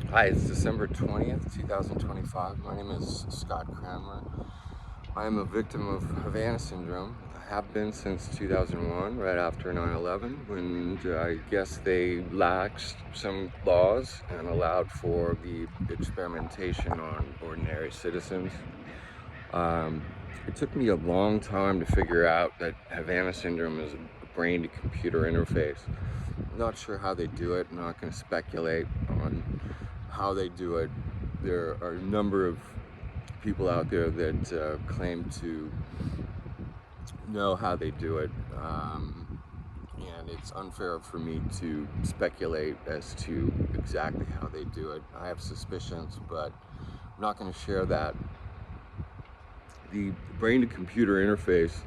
Hi, it's December 20th, 2025. My name is Scott Cranmer. I am a victim of Havana Syndrome. I have been since 2001, right after 9/11, when I guess they laxed some laws and allowed for the experimentation on ordinary citizens. Um, it took me a long time to figure out that Havana Syndrome is a brain-to-computer interface. I'm not sure how they do it. I'm not going to speculate on how they do it. There are a number of people out there that claim to know how they do it, and it's unfair for me to speculate as to exactly how they do it. I have suspicions, but I'm not going to share that. The brain-to-computer interface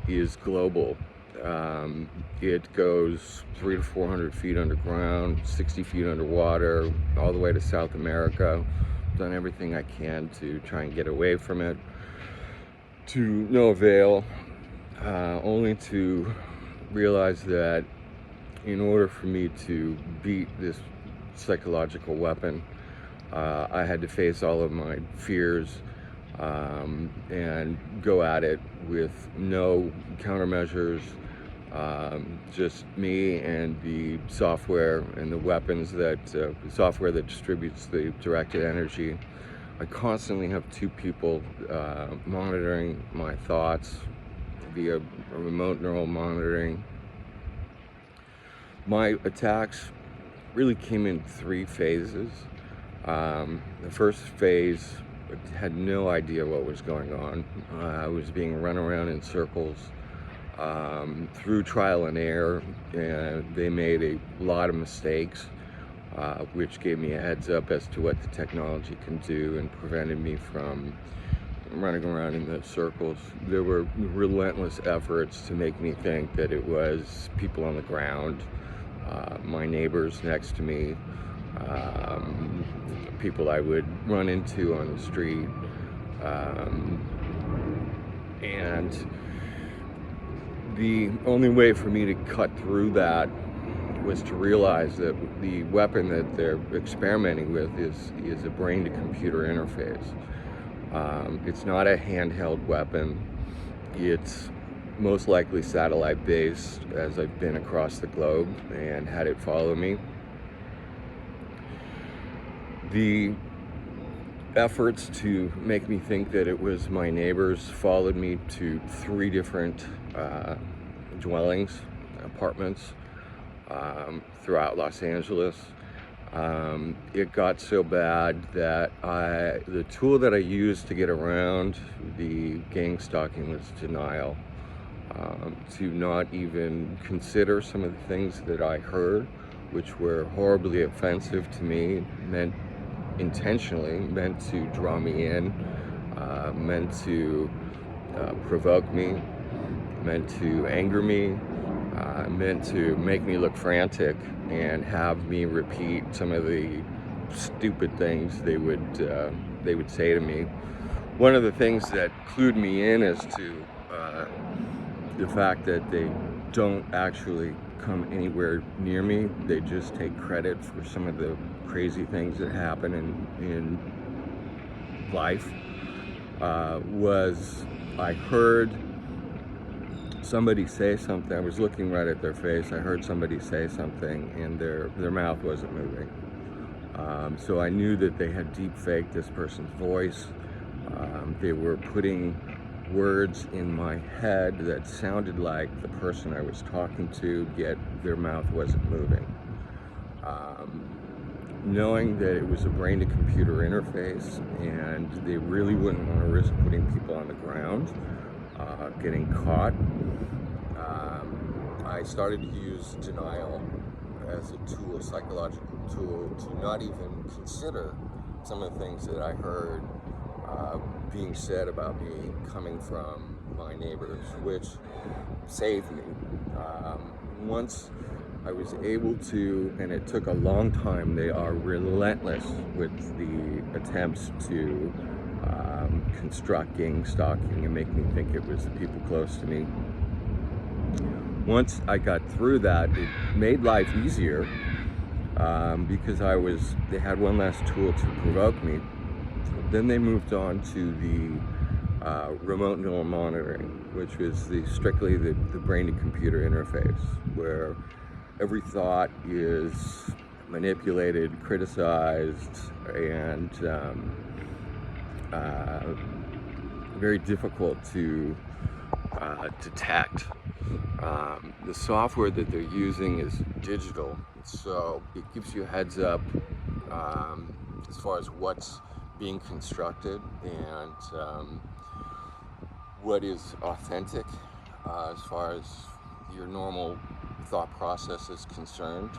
is global. It goes 300 to 400 feet underground, 60 feet underwater, all the way to South America. I've done everything I can to try and get away from it, to no avail, only to realize that in order for me to beat this psychological weapon, I had to face all of my fears and go at it with no countermeasures, just me and the software and the weapons that the software that distributes the directed energy. I constantly have two people monitoring my thoughts via remote neural monitoring. My attacks really came in three phases. The first phase, I had no idea what was going on. I was being run around in circles through trial and error, and they made a lot of mistakes, which gave me a heads up as to what the technology can do and prevented me from running around in those circles. There were relentless efforts to make me think that it was people on the ground, my neighbors next to me, people I would run into on the street, and the only way for me to cut through that was to realize that the weapon that they're experimenting with is a brain-to-computer interface. It's not a handheld weapon. It's most likely satellite-based, as I've been across the globe and had it follow me. The efforts to make me think that it was my neighbors followed me to three different dwellings, apartments, throughout Los Angeles. It got so bad that the tool that I used to get around the gang stalking was denial. To not even consider some of the things that I heard, which were horribly offensive to me, intentionally meant to draw me in, meant to provoke me, meant to anger me, meant to make me look frantic and have me repeat some of the stupid things they would say to me. One of the things that clued me in as to the fact that they don't actually come anywhere near me. They just take credit for some of the crazy things that happen in life. Was I heard somebody say something. I was looking right at their face. I heard somebody say something and their mouth wasn't moving. So I knew that they had deep faked this person's voice. They were putting words in my head that sounded like the person I was talking to, yet their mouth wasn't moving. Knowing that it was a brain-to-computer interface and they really wouldn't want to risk putting people on the ground, getting caught, I started to use denial as a tool, a psychological tool, to not even consider some of the things that I heard being said about me coming from my neighbors, which saved me. Once I was able to, and it took a long time, they are relentless with the attempts to construct gang stalking and make me think it was the people close to me. Once I got through that, it made life easier. because they had one last tool to provoke me. Then they moved on to the remote neural monitoring, which was strictly the brain to computer interface, where every thought is manipulated, criticized, and very difficult to detect. The software that they're using is digital, so it gives you a heads up as far as what's being constructed and what is authentic as far as your normal thought process is concerned.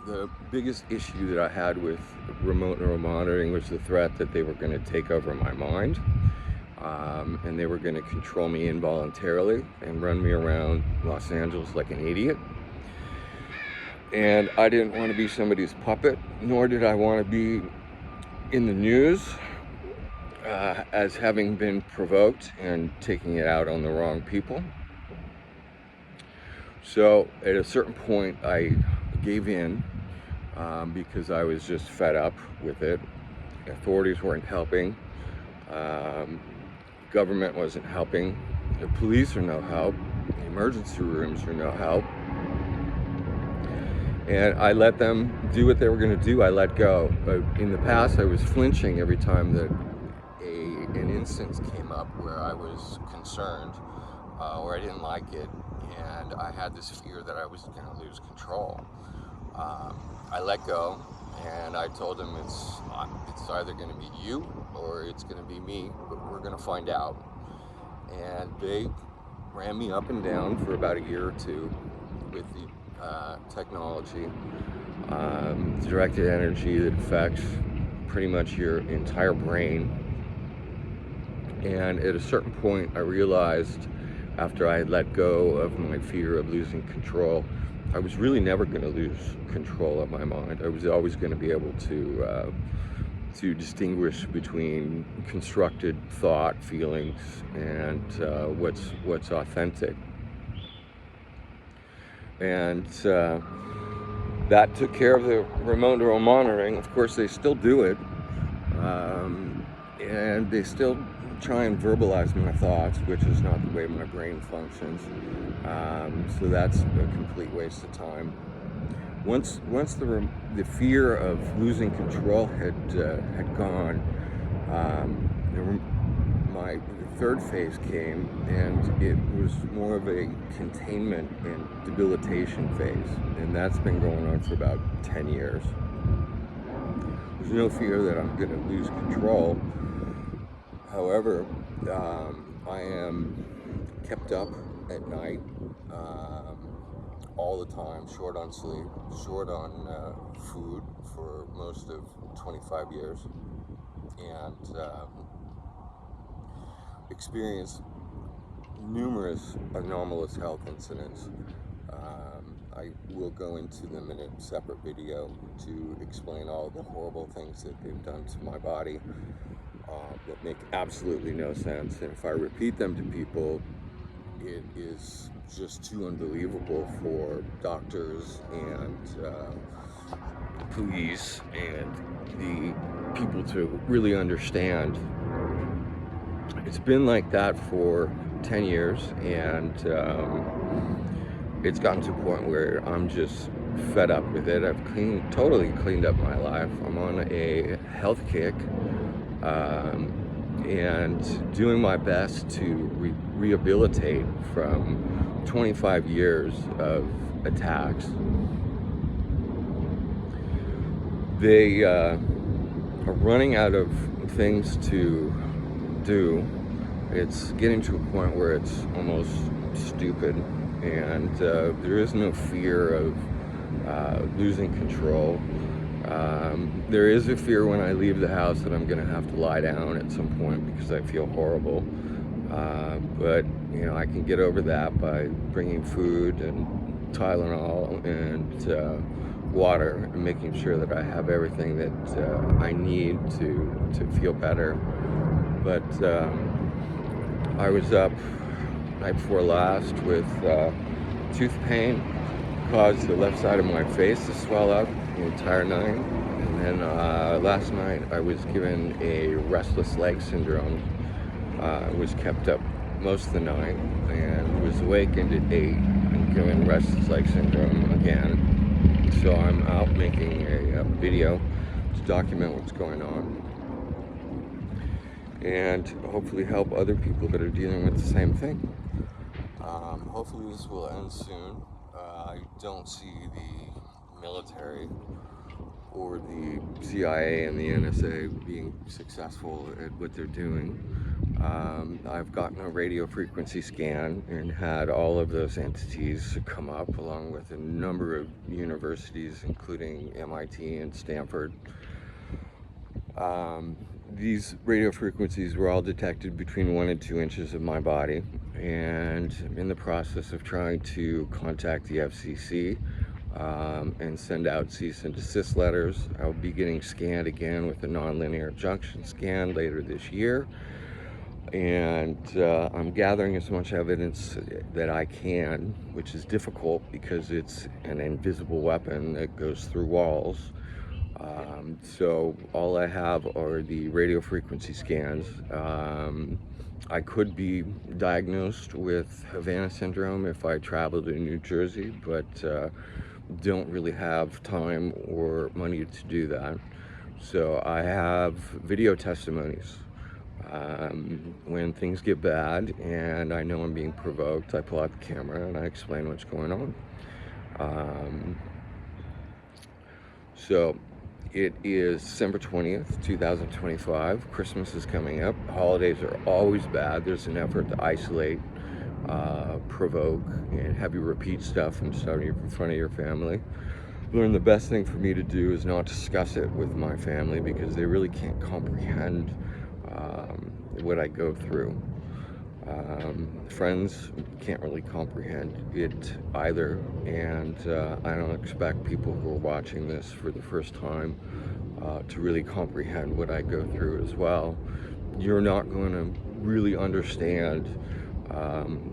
The biggest issue that I had with remote neural monitoring was the threat that they were going to take over my mind, and they were going to control me involuntarily and run me around Los Angeles like an idiot. And I didn't want to be somebody's puppet, nor did I want to be in the news as having been provoked and taking it out on the wrong people. So at a certain point I gave in because I was just fed up with it. Authorities weren't helping. Government wasn't helping. The police are no help. The emergency rooms are no help. And I let them do what they were going to do. I let go. But in the past, I was flinching every time that an instance came up where I was concerned or I didn't like it, and I had this fear that I was going to lose control. I let go, and I told them it's either going to be you or it's going to be me, but we're going to find out. And they ran me up and down for about a year or two with the technology, directed energy that affects pretty much your entire brain. And at a certain point I realized, after I had let go of my fear of losing control, I was really never going to lose control of my mind. I was always going to be able to distinguish between constructed thought, feelings, and what's authentic. And that took care of the remote neural monitoring. Of course, they still do it, and they still try and verbalize my thoughts, which is not the way my brain functions. So that's a complete waste of time. Once the fear of losing control had gone, my third phase came, and it was more of a containment and debilitation phase, and that's been going on for about 10 years. There's no fear that I'm going to lose control. However, I am kept up at night all the time, short on sleep, short on food for most of 25 years, and experienced numerous anomalous health incidents. I will go into them in a separate video to explain all the horrible things that they've done to my body that make absolutely no sense. And if I repeat them to people, it is just too unbelievable for doctors and police and the people to really understand. It's been like that for 10 years, and it's gotten to a point where I'm just fed up with it. I've totally cleaned up my life. I'm on a health kick, and doing my best to rehabilitate from 25 years of attacks. They are running out of things to do. It's getting to a point where it's almost stupid, and there is no fear of losing control. There is a fear when I leave the house that I'm going to have to lie down at some point because I feel horrible, but I can get over that by bringing food and Tylenol and water, and making sure that I have everything that I need to feel better. But I was up night before last with tooth pain, caused the left side of my face to swell up the entire night. And then last night I was given a restless leg syndrome. Was kept up most of the night and was awakened at 8 and given restless leg syndrome again. So I'm out making a video to document what's going on and hopefully help other people that are dealing with the same thing. Hopefully this will end soon. I don't see the military or the CIA and the NSA being successful at what they're doing. I've gotten a radio frequency scan and had all of those entities come up, along with a number of universities, including MIT and Stanford. These radio frequencies were all detected between 1 and 2 inches of my body, and I'm in the process of trying to contact the FCC and send out cease and desist letters. I'll be getting scanned again with a nonlinear junction scan later this year, and I'm gathering as much evidence that I can, which is difficult because it's an invisible weapon that goes through walls. So all I have are the radio frequency scans. I could be diagnosed with Havana Syndrome if I travel to New Jersey, but don't really have time or money to do that. So I have video testimonies. When things get bad and I know I'm being provoked, I pull out the camera and I explain what's going on. So it is December 20th, 2025. Christmas is coming up. Holidays are always bad. There's an effort to isolate, provoke, and have you repeat stuff in front of your family. Learn the best thing for me to do is not discuss it with my family because they really can't comprehend what I go through. Friends can't really comprehend it either, and I don't expect people who are watching this for the first time to really comprehend what I go through as well. You're not going to really understand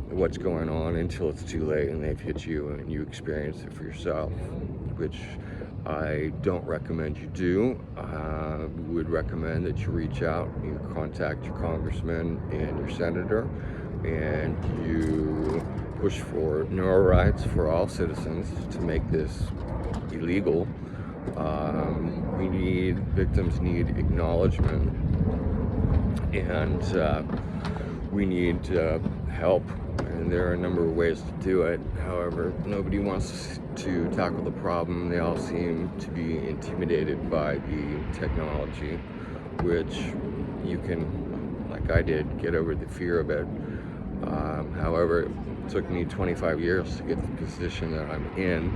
what's going on until it's too late and they've hit you and you experience it for yourself, which I don't recommend you do. Would recommend that you reach out, you contact your congressman and your senator, and you push for neural rights for all citizens to make this illegal. Victims need acknowledgement, and we need help. And there are a number of ways to do it. However, nobody wants to tackle the problem. They all seem to be intimidated by the technology, which you can, like I did, get over the fear of it. However, it took me 25 years to get the position that I'm in.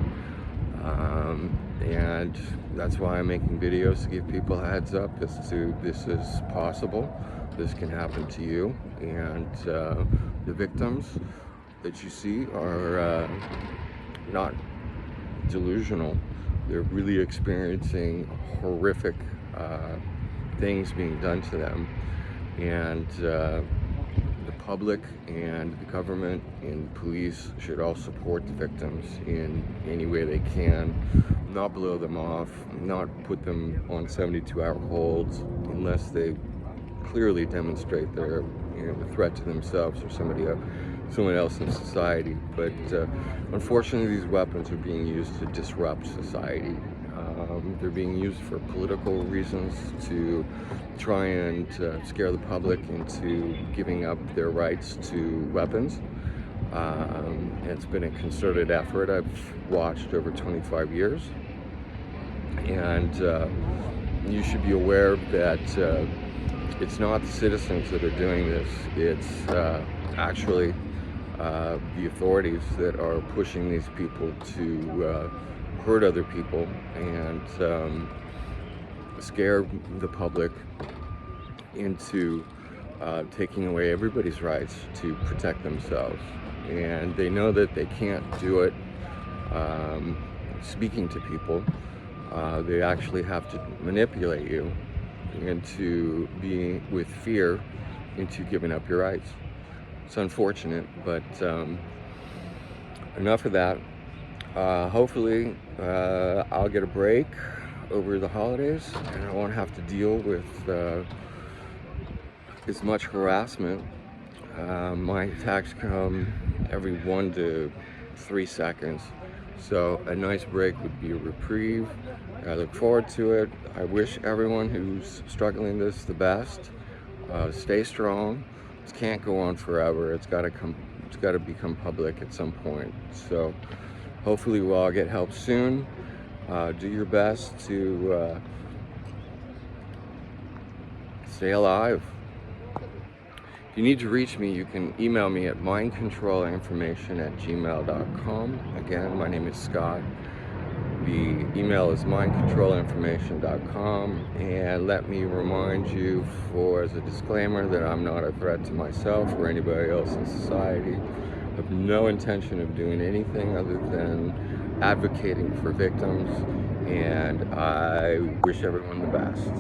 And that's why I'm making videos, to give people a heads up as to this is possible. This can happen to you, and the victims that you see are not delusional. They're really experiencing horrific things being done to them, and the public and the government and police should all support the victims in any way they can. Not blow them off, not put them on 72-hour holds unless they clearly demonstrate they're a threat to themselves or someone else in society. But unfortunately, these weapons are being used to disrupt society. They're being used for political reasons, to try and scare the public into giving up their rights to weapons. It's been a concerted effort I've watched over 25 years. And you should be aware that it's not the citizens that are doing this. It's actually the authorities that are pushing these people to hurt other people and scare the public into taking away everybody's rights to protect themselves. And they know that they can't do it speaking to people. They actually have to manipulate you into being with fear, into giving up your rights. It's unfortunate, but enough of that. Hopefully, I'll get a break over the holidays and I won't have to deal with as much harassment. My attacks come every 1 to 3 seconds, so a nice break would be a reprieve. I look forward to it. I wish everyone who's struggling this the best. Stay strong. This can't go on forever. It's got to become public at some point. So hopefully we'll all get help soon. Do your best to stay alive. If you need to reach me, you can email me at mindcontrolinformation@gmail.com. Again, my name is Scott. The email is mindcontrolinformation.com, and let me remind you, as a disclaimer, that I'm not a threat to myself or anybody else in society. I have no intention of doing anything other than advocating for victims, and I wish everyone the best.